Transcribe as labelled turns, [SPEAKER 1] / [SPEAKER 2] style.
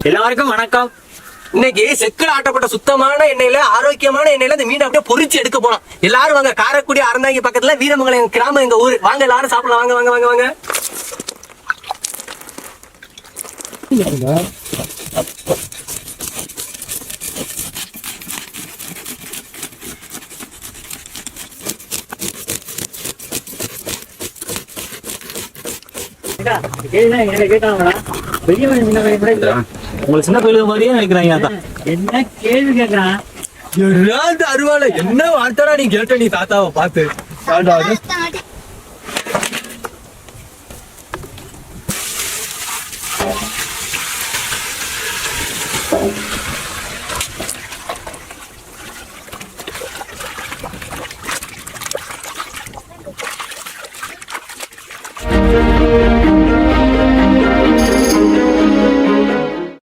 [SPEAKER 1] எல்லாருக்கும் வணக்கம்.
[SPEAKER 2] இன்னைக்கு செக்குல ஆட்டப்பட்ட சுத்தமான எண்ணெயில ஆரோக்கியமான எண்ணெயில இந்த மீன் அப்படியே பொரிச்சு எடுக்க போனோம். எல்லாரும் வாங்க. காரைக்குடி அறந்தாங்கி பக்கத்துல வீரமங்கலம் கிராமம் எங்க ஊரு. வாங்க எல்லாரும் சாப்பிடலாம். வாங்க வாங்க வாங்க வாங்க.
[SPEAKER 1] உங்களை சின்ன பயிலுக மாதிரியே நினைக்கிறாங்க.
[SPEAKER 3] என்ன கேள்வி கேட்கறான்?
[SPEAKER 2] அருவாளை என்ன வார்த்தடா நீ கேட்ட நீ தாத்தாவை பார்த்து